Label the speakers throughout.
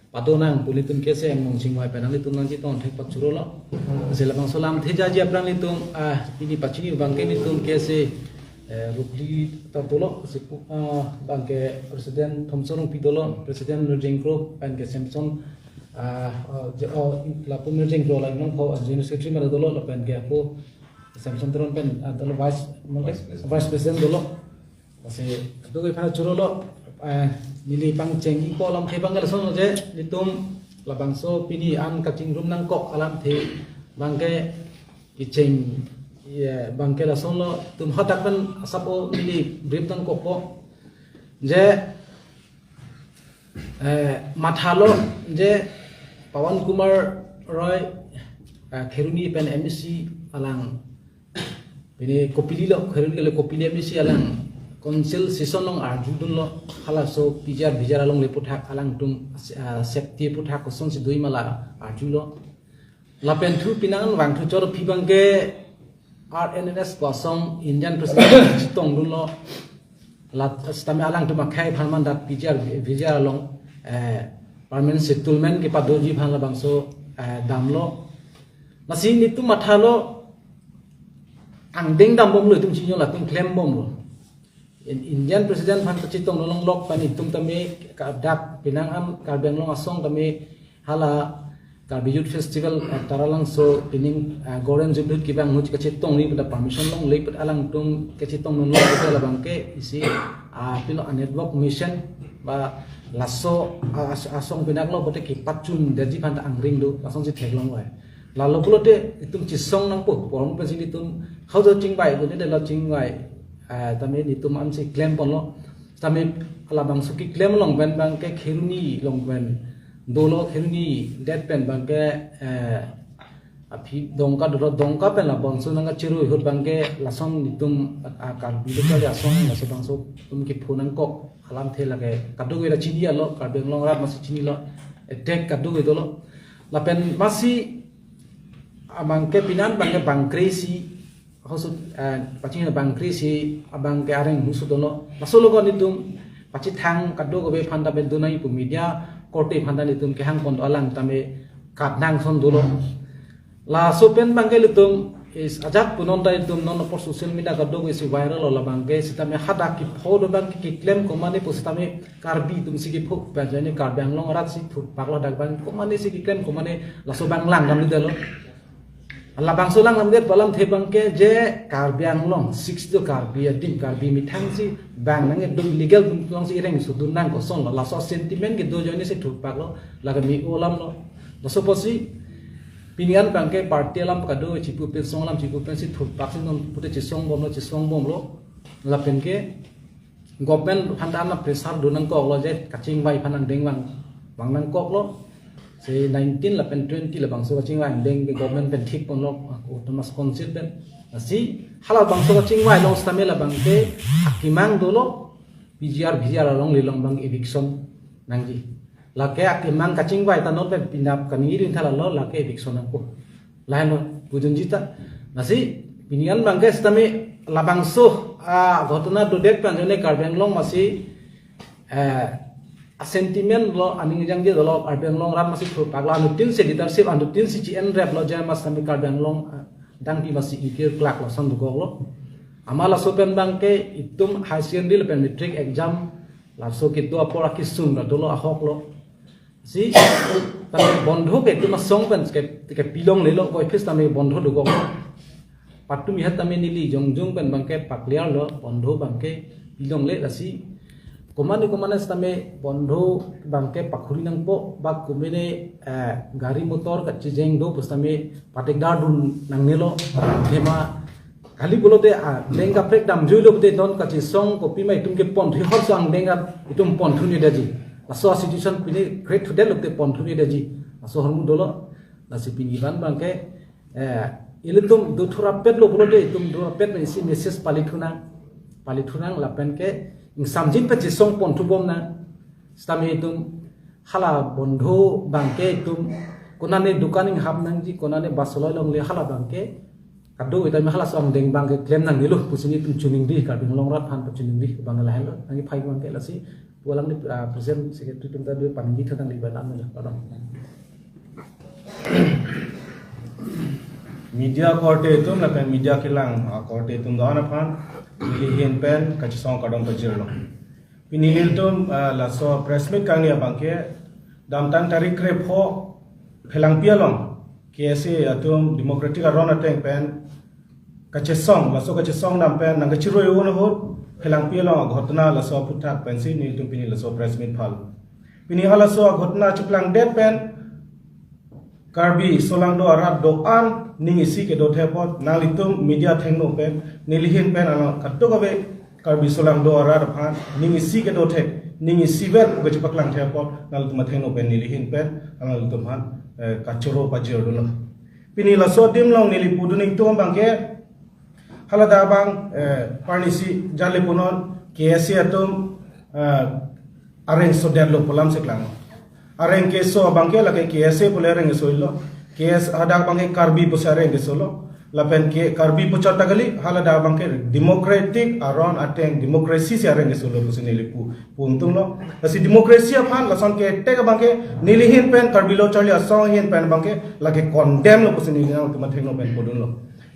Speaker 1: patonang pulitum kese mong singwai penang litum nang jitong thek pachuro lo sela bang solam theja ji aprang litum ini pachini bangke litum kese rupli tatolo sipu bangke presiden thomsorong pidolo presiden Nurjengkro bangke Samson lapu Nurjengkro la nong pho general secretary ma dolo la bangke apo Samson tron pen dolo vice president dolo kasi to ke phana churo lo nili pang chengi ko lam the bangal son je litum labangso pini an kating room nang kok alam the bangke icheng ya bangke la son lo tum hatak ban sapo nili brief tan kok po je mathalo je Pawan Kumar Roy Kheruni pen MSc alang ini kopili lo Kheruni le kopili MSc alang Konsil sison long arjudun lo halaso pijar bijar along leput hak alang tum septi put hak koson si dui mala arjulo lapen thu pinangan wang thu chor phibang ke RNS kosong Indian president chitong dun lo lat stame alang tum khai phalman dat pijar bijar along permanent settlement ke padoji phala bangso damlo masi nitu mathalo angdeng dam bom lo tum chinyo la tum claim bom lo Indian president phan kachitong nolong lok pani tum tame dak pinang am karbeng long asong tame hala karbiyut festival taralang so pining goren jubut kibang much kachitong ni pada permission long lepet alang tum kachitong nolong ko la bangke isi pino network mission ba lasso asong pinak lo bote ki patchun daji phan angring do asong si theglong wai lalo pulote itum chisong nang po poron pe sini tum khaujo chingbai do ne la chingbai tame nitum am si claim ponlo tame alabang suki claim long ben bang ke Kheruni long ben dolo Kheruni dead pen bang ke api dongka pen la bonso nang chiru hut bang ke lasom nitum akar bilu ka ya song la sebang so tum ki phunang kok alam the lage kadu ge la chini lo kar beng long rat masi chini lo attack kadu ge dolo la pen masi amang ke pinan bang ke bangkresi hosut pachina bangkri si abang ke areng husudono masolo ko nitum pachi thang kaddo go be phanda be dunai pu media korte phanda nitum ke hang pon alang tame katnang son dolo la sopen bangke litum is ajak punon dai tum non por social media kaddo go si viral ola bangke sitame hada ki phodo bang ki claim ko mane pu sitame karbi tum si ki phuk pa jane kar bang long rat si thut paklo dak bang ko mane si ki claim ko mane la so bang lang dam delo Allah bang solang namde balam the bangke je karbiang long 6 do karbi din karbi mithang si bang nang dum legal long si reng su dun nang ko son la so sentiment ke do jone se thut pak lo laga mi olam lo la so posi pinian bangke party lam ka do chipu pe song lam chipu pe si thut pak sin non pute chi song bom lo la pen ke government phandan na pressure do nang ko lo je kaching bai phanang deng bang nang kok lo se 19 la pen 20 la bang so ching wai deng ke government pen thik pon lok autonomous council pen si hala bang so ching wai long stamel la bang ke akimang dolo PGR long lilong bang eviction nangji la ke akimang kaching wai ta not pen pinap kani rin thala lo la ke eviction ang ko laino bujun jita nasi pinian bang ke stame la bang so ghotona do dek pan jone karbeng long masi sentiment lo aning jang je lo karbeng long ram masih thut pagla nutin se leadership anutin si cn rep lo jam mas kami karbeng long dang di masih ikir klak lo sandu gog lo amala sopen bangke itum high secondary pen metric exam la so ke do apora kisun lo dolo ahok lo si tame bondho ke tu masong pen ke pilong le lo ko fis tame bondho du gog patu mi hat tame nili jongjong pen bangke pakliar lo bondho bangke pilong le asi komane stame bondho bangke pakhuri nang po ba kumene gari motor ka chijeng do pustame patekdar dun nang nelo thema kali bolote lenga prek dam juilo bte don ka chi song kopi mai tum ke pon thi hor sang lenga itum pon thuni daji aso situation pine great to develop te pon thuni daji aso hormu dolo nasi pini ban bangke ilitum do thura pet lo bolote itum do pet mai si message palithuna lapen ke samjin pe chisong pon thu bom na stame tum hala bondho bangke tum konane dukaning hab nang ji konane basoloi long le hala bangke kado ita me hala som deng bangke claim nang nilu pusini tum chuning di ka ding long rat han chuning di bang la helo nang phai bangke la si pulang di present secretary tentang dua panggil tentang libanan lah kadang.
Speaker 2: Media korte itu lapen media kilang korte itu doa napan pilihin pen kacang kadang pajir lo. Pinihil tu laso press meet kang ni abangke dam tang tarik krepo pelang pialong KSA atum democratic aron ateng pen kacang laso kacang dam pen nang kaciro yo no hot pelang pialong ghotna laso putak pen si ni tu pinih laso press meet phal. Pinih laso ghotna chuklang det pen Karbi solang do arat doan ning isi ke do thepot nalitum media thengno pen nilihin pen ala katto gabe karbi solang do arat phan ning isi ke do the ning isi ber go chipaklang thepot nalitum thengno pen nilihin pen ala litum phan kachoro pajir do pini la so dim long nili puduning to bangke halada bang parnisi jale punon KSA atum areng so derlo polam seklang areng keso bangke la ke KSA pole areng so illo KS ada bangke karbi pose areng so lo lapen ke karbi puchata gali halada bangke democratic aron ateng demokrasi si areng so lo pose nilipu puntung lo asi demokrasi aphan lason ke tek bangke nilihin pen karbi lo charli asong hin pen bangke la ke condemn lo pose nilina to matheng lo pen podun lo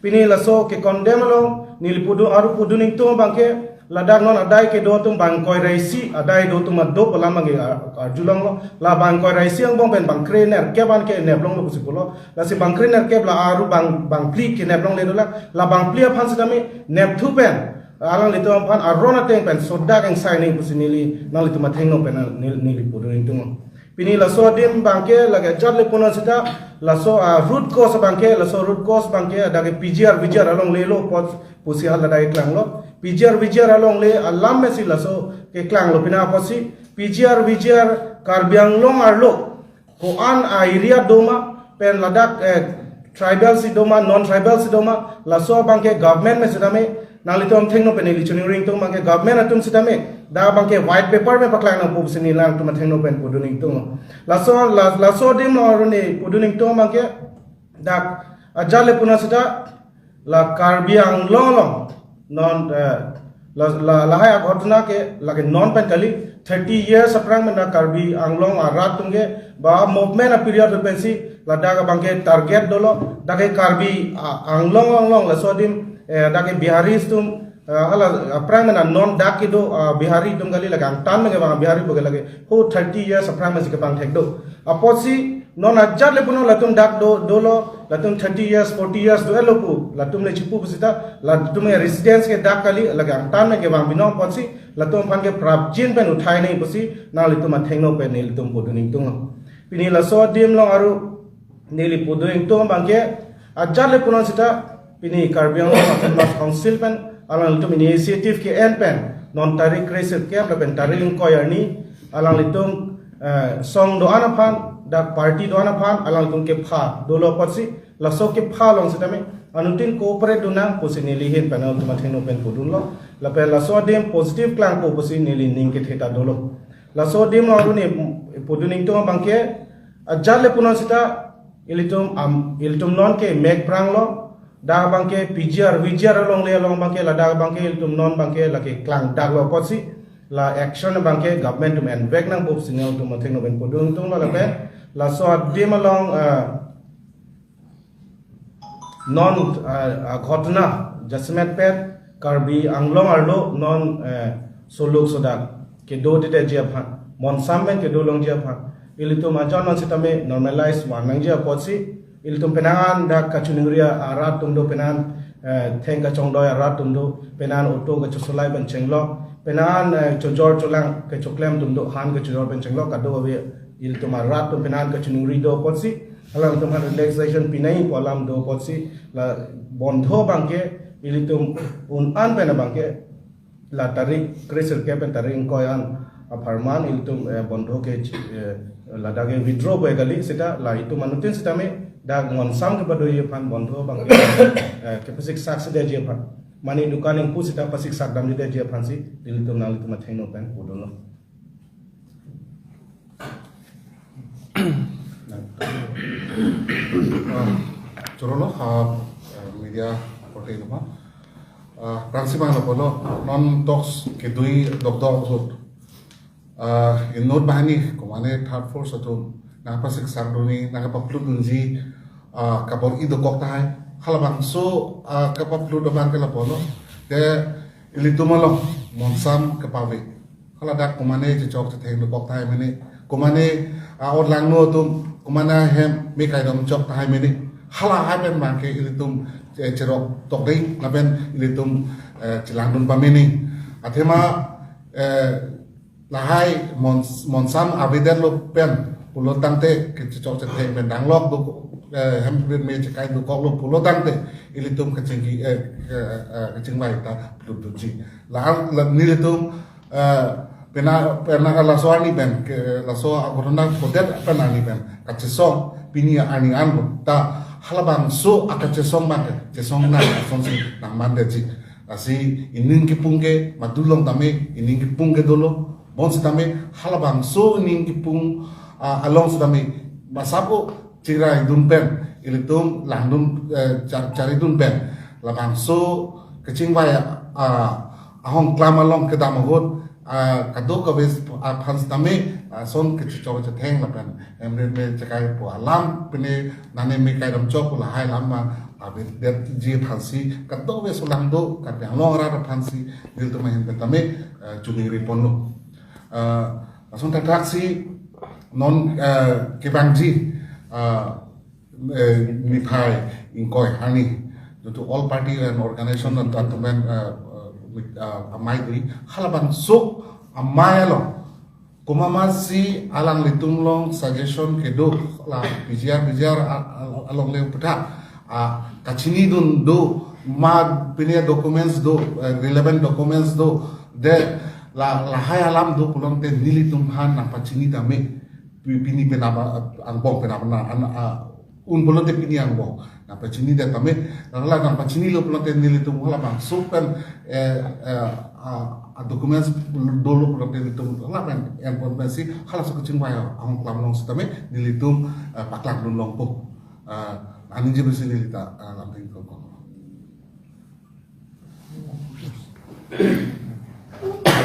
Speaker 2: pini la so ke condemn lo nilipudu aru puduning to bangke ladak non adai ke do tum bangkoi raisi adai do tum do pelama ge arjulang lo la bangkoi raisi ang bong pen bang krener ke ban ke neblong lo kusikulo la si bang krener ke la aru bang pli ke neblong le do la bang pli aphan sedami nep thu pen alang le to aphan arona teng pen soda eng sai nei pusinili nali tu matheng no pen nili pudu ning tung pini la so dim bangke la ge jat le puna sita la so root cause bangke la so root cause bangke ada ge PGR along le lo pot pusi hal dai klang lo PGR along le alam mesi la so ke klang lo pina posi PGR karbiang long arlo ko an area doma pen ladak tribal si doma non tribal si doma la so bangke government me sedame nali tom thengno pen li chuning ring tung bangke government atum sedame da bangke white paper me paklang na pub sini lang tum thengno pen puduning tung la so dim no ne puduning tung bangke dak ajale puna sita la karbiang long non la hai ghotna ke lage non pen kali 30 years aprang mena karbi anglong arat tungge ba movement a period pensi la daga bangke target dolo daga karbi anglong la sodim daga biharis tum hala aprang mena non dakido bihari tum gali lagang tan mege ba bihari boge lage ho 30 years aprang mesi ke bang thekdo aposi non ajar le puno latum dak dolo latum 30 years 40 years do elopu latum le chipu busita latum residence ke dak kali lagang tan me ke bang binong potsi latum phan ke prabjin pen uthai nei pusi na litum athengno pen nil tum poduning tung pini la so dim long aru nili poduing tung bangke ajar le puno sita pini karbiang autonomous council pen alang litum initiative ke en pen non tarik reset ke pen taring koyarni alang litum song do anaphan dak party do anaphan alang litum ke pha dolo potsi la so ke pha long sitame anutin cooperate dunang posini lihin panel tu matheno pen podun lo la pe la so dim positive klang ko posini li ning ke theta dolo la so dim lo ni poduning to bangke ajale punon sita ilitum non ke meg prang lo da bangke PGR along le along bangke la da bangke ilitum non bangke la ke klang dak lo potsi la action bangke government to man back nang posini to matheno pen podun to lo la pe la so dim along non ghotna jasmet pet karbi anglong arlo non soluk sodak ke do de je phan mon samen ke do long je phan ilito majon non sitame normalize wanang je potsi ilito penangan da kachuningria arat tum do penan thenga chongdo arat tum do penan auto ga chosolai ban chenglo penan chojor cholang ke choklem tum do han ga chojor ban chenglo ka do we ilito marat tum penan kachuningri do potsi alam tum relaxation pinai polam do potsi la bondho bangke ilitum an pena bangke la tarik kreser ke pen taring koyan aparman ilitum bondho ke la dage withdraw boy gali sita la itu manutin sita me da ngon sam ke bado ye pan bondho bangke ke pasik sak sida je pan mani dukan yang pu sita pasik sak dam de je pan si ilitum na ilitum thaino pen podono
Speaker 3: Corono media portai lupa praksima na polo non tox ke dui doktor usut in note bahani kumane third floor satum napa siksang doni napa plot nunji kapor ido kok tai halabang so kapor plot doban ke lapono de ilitumalo monsam kapawe haladak kumane chok theng do kok tai mene kumane or langno tum kumana hem me kai dom chok tai mene hala haben mangke ilitum cerok tokdei laben ilitum cilang dun pamini athema lahai monsam avider lo pen pulo tangte ke chok theng ben danglok do hem me kai do kok lo pulo tangte ilitum kecinggi kecing bai ta duji la nilitum pena la soani ben la so agorna poder pena ni ben kacesong pinia ani anlo ta halabang so akacesong ma cesong na sonsi nang mandeji asi inin ki pungke madulong tame inin ki pungke dolo bons tame halabang so inin ki pung along so tame masapo cirai dumpen ilitum langdum cari dumpen labang so kecing bai ahong klamalong kedamahut kadok kabes phans tame son ke chok theng la pen emre me chakai po alam pene nane me kai dam chok la hai lam ma abe der ji phansi kadok be sulang do ka pe long ra phansi dil to mahin tame chuni ri ponno son ta taxi non ke bangji ni phai in koi hani to all party and organization and government amaidri halabang so amayalo kumamasi alang litumlong suggestion kedo la bijar along le puta kachini dun do ma pinia documents do relevant documents do de la hai alam do pulong te nilitum han na pachini tame pini penaba angbong penaba na un bolon te pini angbong na pachini de tame la na pachini lo bolon te nilitum halabang so pen documents dolo bolon te nilitum halabang en konvensi halas kucing waya ang klam long tame nilitum paklang dun long po anin je besi nilita lamping ko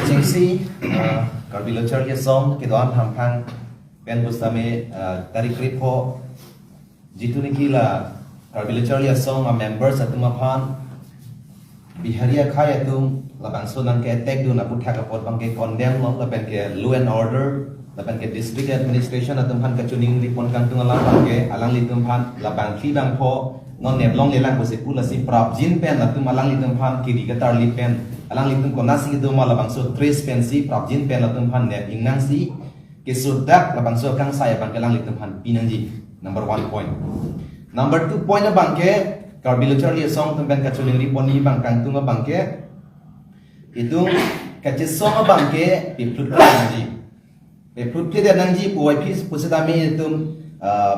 Speaker 4: Jengsi Karbilo Charlie Song kedoan hampang pen bustame tarik ripo jitu nikila Karbilo Charlie Song a members atuma phan biharia khaya tum labang sonang ke attack du na putha ka pot bang ke condemn lo laben ke law and order laben ke district administration atum phan ka chuning ripon kang tung alang bang ke alang litum phan labang thi bang pho non nem long le lang ko se pula si prap jin pen atum alang litum phan kiri ka tar li pen alang litum ko nasi do ma labang so trace pen si prap jin pen atum phan nem ingnang si ke sudak labang so kang saya bang ke lang litum phan pinang ji number 1 point number 2 point na bang ke Karbilo Charlie Song tum ben ka chuling ripon ni bang kang tung bang ke itu kacesong bang ke piplut nangji piplut ke nangji puai pis pusedami itu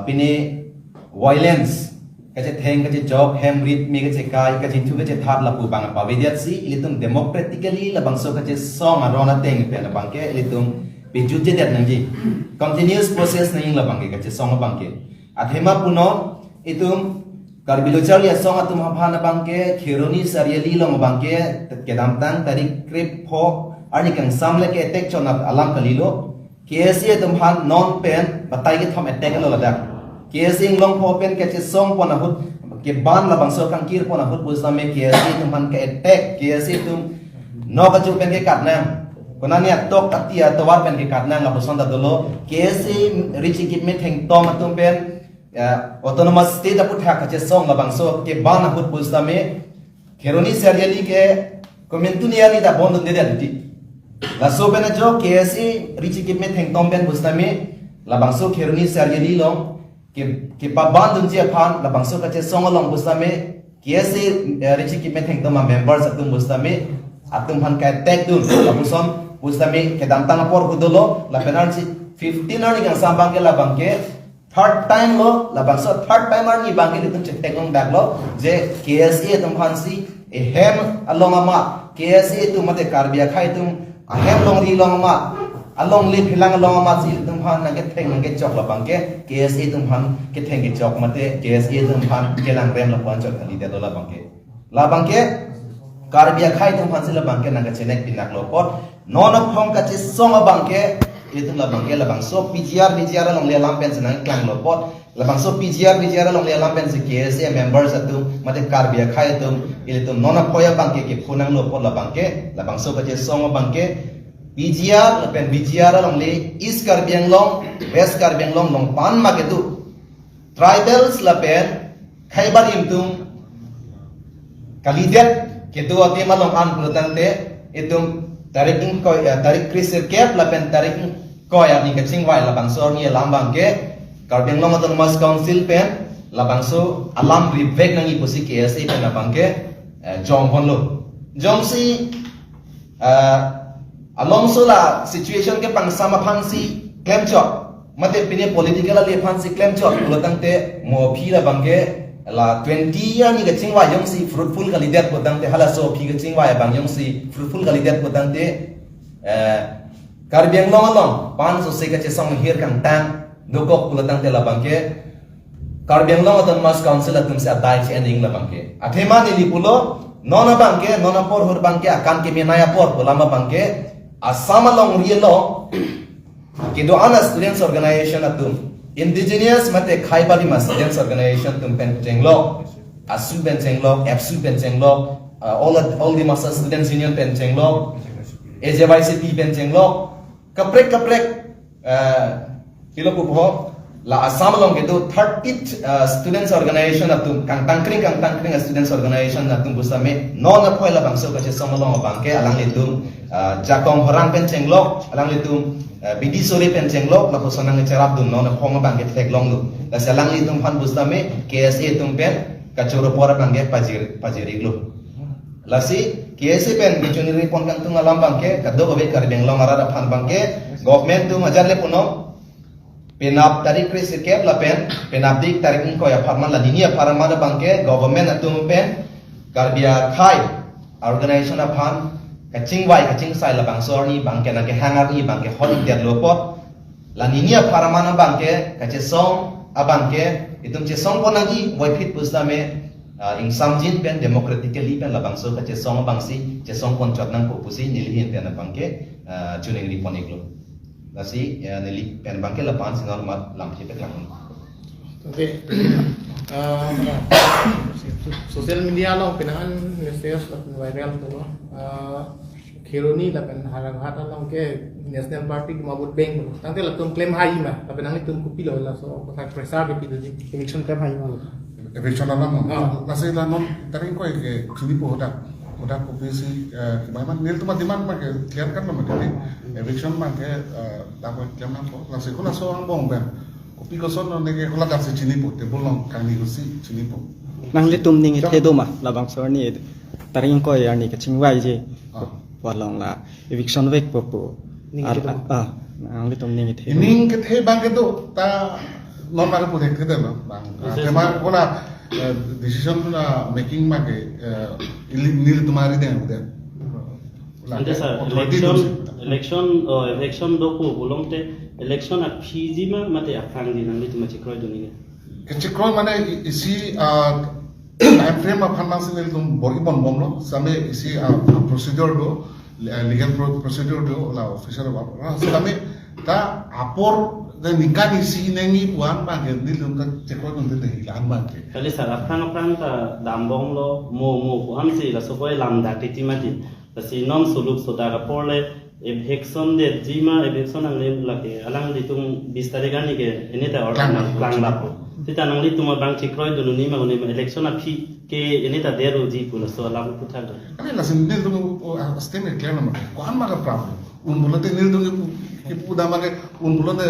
Speaker 4: pini violence kace theng kace job hem rit mi kace kai kace thu kace that la pu bang pa vidyat si ilitum democratically la bang so kace song arona teng pe na bang ke ilitum pijuje det nangji continuous process nang la bang ke kace song bang ke athema puno itum Karbilo Charlie Song atum hapana bang ke khironi sariali long bang ke kedam tang tarik krip pho ani kang samle ke attack chonat alam kalilo KSC atum han non pen batai ke thom attack lo ladak KSC long pho pen ke song pona hut ke ban la bang so kang kir pona hut busame KSC atum han ke attack KSC atum no ka chu pen ke katnam konani atok atia tawar pen ke katnam la busanda dolo KSC rich equipment heng tom atum pen autonomous state aput ha kache song labang so ke bana hut busame kheroni seriali ke komentunia ni da bond de de la so bena jo KSC rich equipment heng tom ben busame labang so kheroni seriali long ke paban dun je phan labang so kache song long busame KSC rich equipment heng tom members atum busame atum han ka tag dun labusom busame ke dantang por hudolo la penalty 15 ani gang sambang ke labang ke third time lo labang so third time ni bangil itum check on back lo je KSA tum phansi e hem along ama KSA tum mate karbia khai tum a hem long ri long ama along li philang long ama si tum phan na ke theng ke chok labang ke KSA tum phan ke theng ke chok mate KSA tum phan ke lang rem lo phan chok ali de lo labang ke karbia khai tum phansi labang ke na ke chenek pinak lo pot non of hong ka chi song abang ke itu labang so PGR long le lampen senang klang lopot labang so PGR long le lampen se KSA members atu mate karbia khai tum itu nona poya bangke ke punang lopot labang so baje song bangke PGR lapen BGR long le East Karbiang long West Karbiang long pan maketu tribals lapen khaybar imtum kalidet ketu ati malong an pulutante itum tarik krisir kep lapen tarik ko ya ni kaching wai labang so ni lambang ke Karbiang long autonomous council pen labang so alam revek nangi pusi KSA pen labang ke jong honlo jong si along so la situation ke pang sama phansi claim chok mate pine political le phansi claim chok pulutante mo phi labang ke la 20 year ni kaching wa yong si fruitful kalidat potang te hala so phi kaching wa bang yong si fruitful kalidat potang te Karbiang long pan so se kache song here kang tan dokok pulatang te la bangke Karbiang long autonomous council atum se adai che ending la bangke athema ni lipulo nona bangke nona por hur bangke akan ke menaya por ulama bangke asama long rielo kido ana students organization atum indigenous mate khaibali ma students organization tumpen chenglo asu ben chenglo apsu ben chenglo all the masa students union pen chenglo AJYCT pen chenglo kaprek kilo pupo la asam long gitu 30 students organization atum kang tangkring students organization atum busame non apoy la bangso kache somalong bangke alang litum jakong horang pen chenglo alang litum bidi sore pen chenglok la posonang cerap dum non khong bang ke tek long lu la salang li tum phan bustame KSA tum pen kachoro por bang ke pajiri glu la si KSA pen bichuni repon kan tung alam bang ke kaddo gobe Karbiang long arada phan bang ke government tum ajar le puno penap tarik kris kep la pen penap dik tarik ko ya farman la dinia farman bang ke government atum pen Karbia khai organization aphan kaching sai la bang sorni bang ke na ke hangar ni bang ke holi der lopot la ninia paramana bang ke kache song abang ke itum che song ponagi boy fit pustame ing samjin pen democratically pen la bang so kache song bang si che song pon chot nang ko pusi nilhin pen bang ke chuning ri poniklo la si nili pen bang ke la pan sinor mat lam che pek lang
Speaker 5: Oke, sosial media lo pinangan newsletter viral tuh. Kironi lah kan harang hata lo ke National Party mabut bank. Tangte lah tum claim haji mah, tapi nanti tum kupi lo lah so kata presar di pitu election claim haji mah.
Speaker 3: Eviction na lang kasi la non taring ko ke sini po udah kupi si gimana nil tu matiman mah ke clear kan naman dili eviction mah ke dapat claim na po kasi ko na so ang bong ben kopi ko son no nege kola kasi sini po te bolong kani ko si sini po
Speaker 6: nang litum ning thedo ma labang sor ni taring ko ya ni ka chingwai je walong la eviction wek po nang litum ning the
Speaker 3: ining ke the bang ke to ta non ma ko dekhe de no bang tema kola decision na making ma ke nil tumari de ude
Speaker 7: Ante sir, election doku bolongte election at PG ma mate afang din ang lituma chikroy duni
Speaker 3: ke chikroy mane isi time frame ma phanna sinel tum bori bon bom no same isi procedure do legal procedure do la official ba same ta apor dan nikah isi nengi puan ma ke nil tum ta chikroy tum de hilang ma ke
Speaker 7: kali sir afang ta dambong lo mo ko hamsi la sokoy lamda titimati kasi nom suluk sodara porle eviction de jima eviction ang lem lake alang ditung 20 tarik ani ke enita order nang lang lapo tita nang litum bang chikroy dunu ni ma election a phi ke enita deru ji pula so alam putha do
Speaker 3: ani la sin nil tum steme clear na ma ko an ma ka problem un bulate nil tum ki puda ma ke un bulate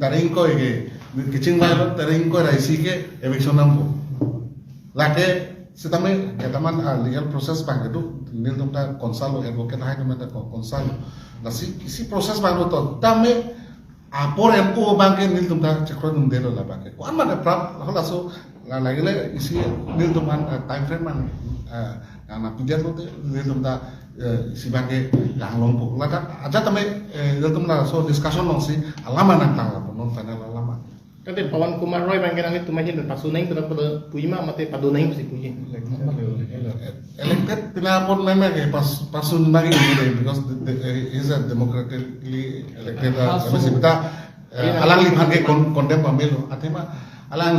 Speaker 3: taring ko ke kiching ma taring ko raisi ke eviction nam ko lake setame kataman legal process bang itu nil tum ta konsalo advocate hai tum ta konsalo la si proses bang to tame apor empo bang ke nil tum ta chakro tum delo la bang ke ko amma ta prap hola so la lagile isi nil tum an time frame man na pijan to nil tum ta si bang ke lang lompo la ta aja tame nil tum na so discussion long si alama nang tang la non final alama
Speaker 5: Tante Pawan Kumar Roy bangke nang tumahin dan pasunai tu pada puima mate padunai mesti puji.
Speaker 3: Elected pinapon memang pasun lagi because is a democratically elected kita alang li bangke condemn pemilu atema alang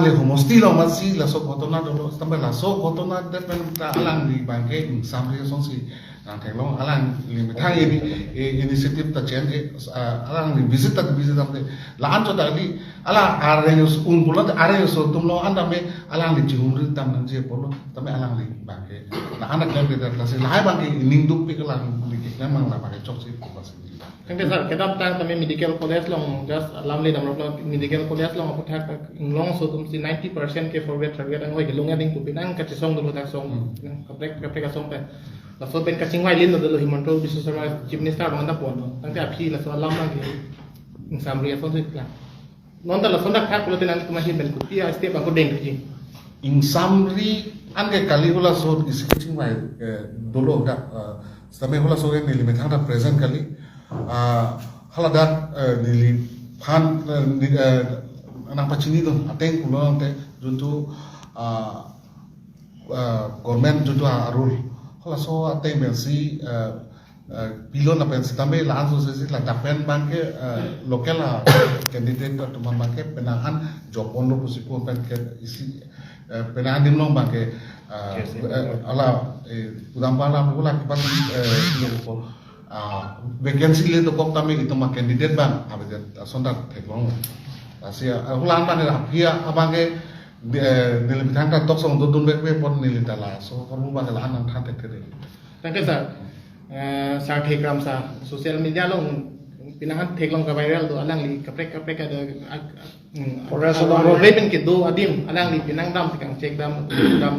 Speaker 3: li homosti lo masih laso kotona dulu sampai laso kotona depan alang li bangke sampai sonsi nang tenglo alang li mitang inisiatif ta chen alang li visit sampai la anto tadi ala arenyos bulan arenyos tumlo anda me alang li jumri tam nang je polo tame alang li bangke la anak kan kita kasih la bangke ninduk pikelang li memang la bangke cok sih pasti.
Speaker 5: Tante sir, kita tang tame medical college long just lamli dam long medical college long aku thak long so tum si 90% ke forward target ang hoy gelung ading tu pinang ka song dulu tak song kaprek ka song pe la so ben ka chingwai lin dulu himanto bisu sama chief minister bang ta pon tang te api la so lam lang ke samri so tu plan non ta la so dak thak kulo tinang tu mahin ben ku tia step aku deng ji
Speaker 3: In summary, anche Caligula so is sketching my dolo da sampai hula so ni limit hada present kali haladat ni pan anak pacini tu ateng kulo ante juntu government juntu arul hala so ateng bensi pilon apa bensi tambe la anso sesi la dapen bangke lokal candidate tu bangke penahan jopon lo pusipo bangke isi penahan dimlong bangke ala udampala pula kipas lo vacancy le to kok tami itu mak candidate bang abet sondak teklong asia hulan pan la pia abange nilai tangka tok song dudun be pon nilai tala so kamu bang la anan tante kere
Speaker 5: thank you sir sa tekram sa social media long pinahan teklong ka viral do alang li kaprek ada problem ke do adim alang li pinang dam tikang cek dam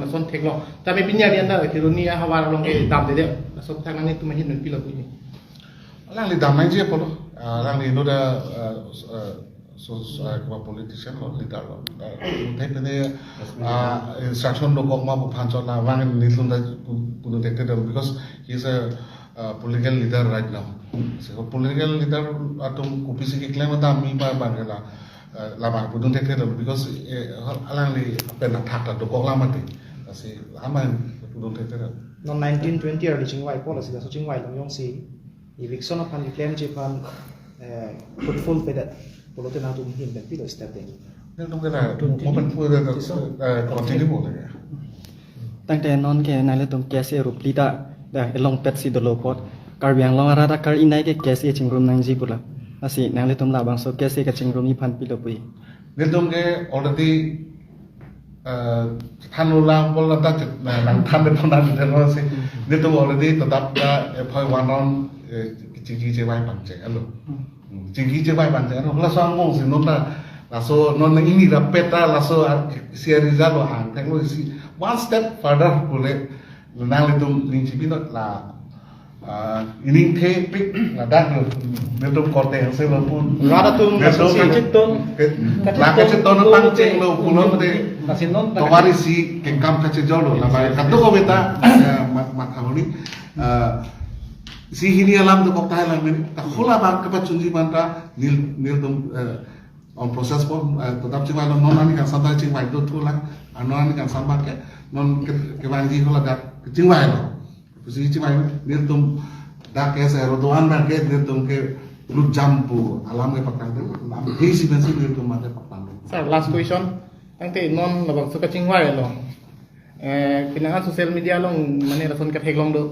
Speaker 5: na son teklong tapi pinya dia anda tirunia hawar long ke dam de so tangan itu mahin dan pila punya
Speaker 3: alang li dam nang je polo alang li no da kama politician lo leader lo thai pene instruction do kok ma bu phancho la wang nilun da puno tekte because he is a political leader right now so political leader atum kupisi ke claim da mi ba bangela la ba puno tekte because alang li pen thak do kok la mate asi aman puno tekte
Speaker 8: no 1920 early chingwai policy da so chingwai long yong si eviction of the claim japan fruitful pedat polote na tum hin ben pilo step ding
Speaker 3: nên trong cái này một phần phu là continue một cái
Speaker 6: ตั้งแต่นอนแกนายเลยตรงแกเสียรูปลีดาแต่ลองเป็ดสิโดโลพอดการเบียงลองอาราการอินไนแกเสียจิงรุมนางจีบุละอาศัยนายเลยตรงลาบางโซแกเสียกับจิงรุมยี่พันปีละปี
Speaker 3: nên trong cái already than ulang pola ta nang than de pon dan de no se nên trong already tetap da phoi wanon chính chế vai bằng trẻ alo chính chế vai bằng trẻ nó là sao ngong sin nó là so non ini da peta la so series lo ang teknologi one step further boleh nang litum principi no la ini ke pik la dak lo litum korte yang se lo pun
Speaker 5: rada tum
Speaker 1: Kaciton
Speaker 3: la kaceton no tang ceng lo punon te
Speaker 1: nasinon
Speaker 3: tawari si kengkam kacejolo la ba katu ko beta mat hamoni si hini alam tu kok Thailand ni tak hula ba kepat sunji manta nil tum on proses pun tetap cingwai non ani kan santai cingwai tu tu lah non ani kan sambat ke non ke wangi hula dak cingwai lo si cingwai nil tum dak ke se rodoan ban ke nil tum ke lut jampu alam ke patang tu lam hei si ben si nil tum mate patang
Speaker 5: sir last question tang te non labang suka chingwai lo pinahan social media long mane rason ka theklong do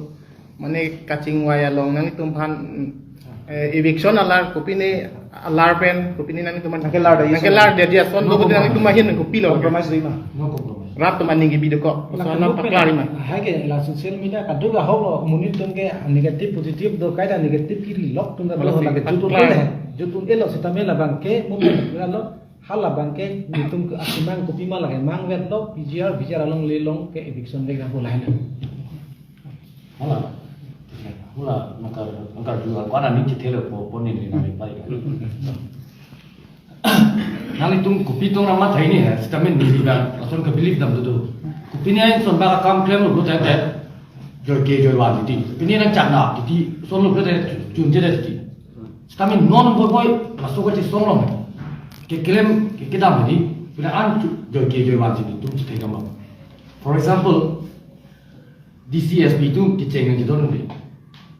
Speaker 5: mane kaching waya long nang tum phan eviction alar kopine alar pen kopine nang tum nangkelar dia son do nang tum mahin ko pilo
Speaker 8: compromise dei ma
Speaker 1: no compromise
Speaker 5: rat tum aning gi bido ko so na paklari ma
Speaker 1: hai ke la social media ka duga ho munit tum ke negative positive do kaida negative kiri lock tum da lo la ke jutun elo sitamela bangke moment lo hala bangke nitum ke asimang kopi mala ke mang vet lo pgr bicara long lelong ke eviction de ga boleh
Speaker 9: hula nakar juga ko ana ni thele po ni ni nai pai nang tum kupi tong rama thai ni ha stamen ni ba ason ka believe dam do kupi ni ai son ba kam claim lo ta ta jo ke jo wa ti kupi ni nang chat na ti son lo ta chun je ti stamen non boy boy masuk ka ti son lo ke claim ke kita mesti bila an joy ke joy wajib itu kita kamu. For example, DCSP itu kecengin kita nanti.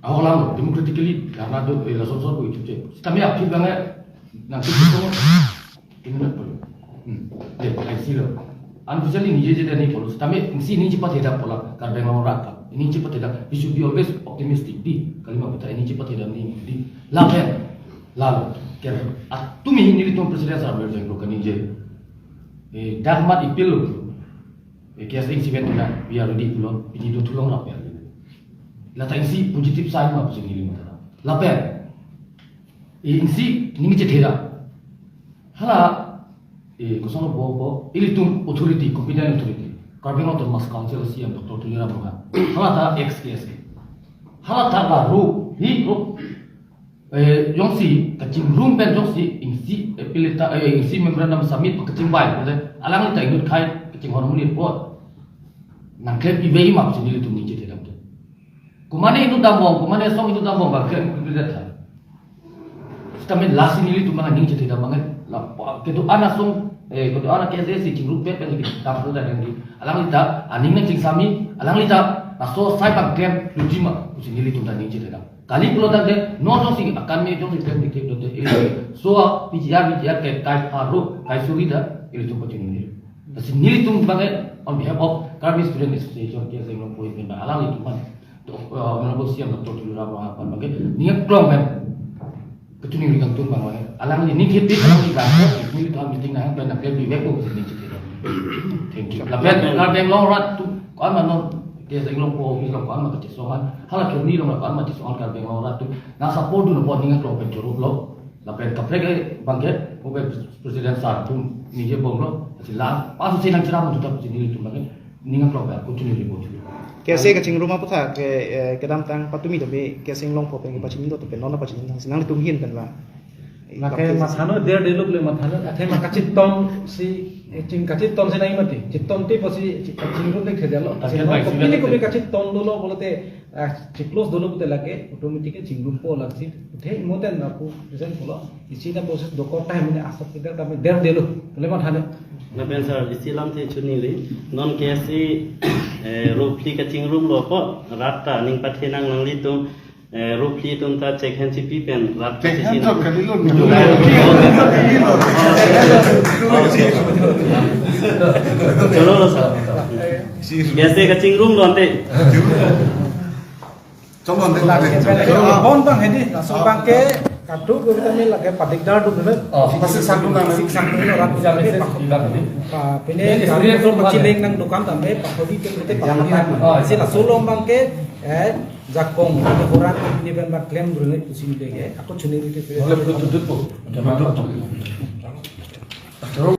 Speaker 9: Awak lama democratically karena do langsung itu cek. Kami aktif banget nanti kita ini nak perlu. Deh, sila. Unfortunately, nije jadi ni perlu. Kami ini cepat tidak pola karena orang rata. Ini cepat tidak. We should be always optimistic. Di kalimat kita ini cepat tidak ni. Di lalu. Kira. Tumi ini itu presiden sama berjaya bukan nije. Dagmat ipil. Kias ini siapa tu nak biar di pulau. Ini tu tolong apa ya? Lata insi positif saya mah pasal ini mata. Lapar. Insi ni macam tidak. Hala, kosong bobo. Ini tu authority, competent authority. Karbeng atau mas council siam doktor tu yang berapa. Hala ta XKS. Hala ta baru. Hi yang si kacing room pen yang si insi pilita insi memberana summit kacing baik. Alang kita ikut kai kacing hormoni buat. Nangkep ibei mah pasal ini tu ni jadi. Kumane itu tambong, kumane song itu tambong, bagian berbeda tak. Kami last ini tu mana ni cerita dah banget. Ketu anak song, ketu anak KSS cing rupiah pen kita tampil dah yang di. Alang kita, aning cing sami, alang kita, naso saya bangkem lujima, usin ini tu dah ni cerita. Kali pulau dah deh, no sih akan ni jom kita dikit tu deh. So PGR ke kai haru, kai suri dah, ini tu macam ini. Tapi ni tu banget on behalf of Karbis Student Association KSS yang nombor ini, alang itu mana. Menurut siam doktor tu apa bagai ni klong kan kecuali dengan tu bang alang ni kita alang ni kan ni tu meeting nah kan nak lebih baik pun ni cerita thank you lapan kalau yang long rat tu kan mana dia senglong po kita kan macam soal hal kerni long kan macam soal kalau yang long rat tu nak support tu nak dengan klong pencuru lo lapan kapre bangket mobile presiden satu ni je bong lo silang pas silang ceramah tu tak sini tu bagai ni dengan klong aku cuni ribut
Speaker 8: Kese kacing rumah putar ke kedam tang patumi tapi kese long po pengen pacin itu tapi nona pacin tang senang ditumhin kan lah.
Speaker 1: Makai masano dia dulu boleh masano. Athe makacit ton si cing kacit ton si naik mati. Citon ti pasti cing rum dek sedalo. Ini kau kacit ton dulu boleh te ciklos dulu boleh lagi otomatik cing rum po lagi. Uthe imoten aku present pula. Isi dah proses dokor time ini asap kita kami dia dulu boleh masano.
Speaker 7: Naben sir Islam te chunili non kesi rupli kacing room lo po rata ning pathenang nang litum rupli tum ta check hand chipi pen rat
Speaker 3: Cek hantok kalilun.
Speaker 7: chalo lo sir kesi kacing room lo ante
Speaker 3: Coba nanti.
Speaker 1: Bon bang ini langsung bangke kadu kita ni lagi padik dah tu benar.
Speaker 3: Pasti satu nama.
Speaker 1: Satu ni orang bisa mesti pak ini hari tu peciling nang dukan tambe pak hobi tu kita pak si la sulom bangke jakong orang ini ben bak klaim dulu ni pusing deh aku cuni itu.
Speaker 9: Boleh tutup tu.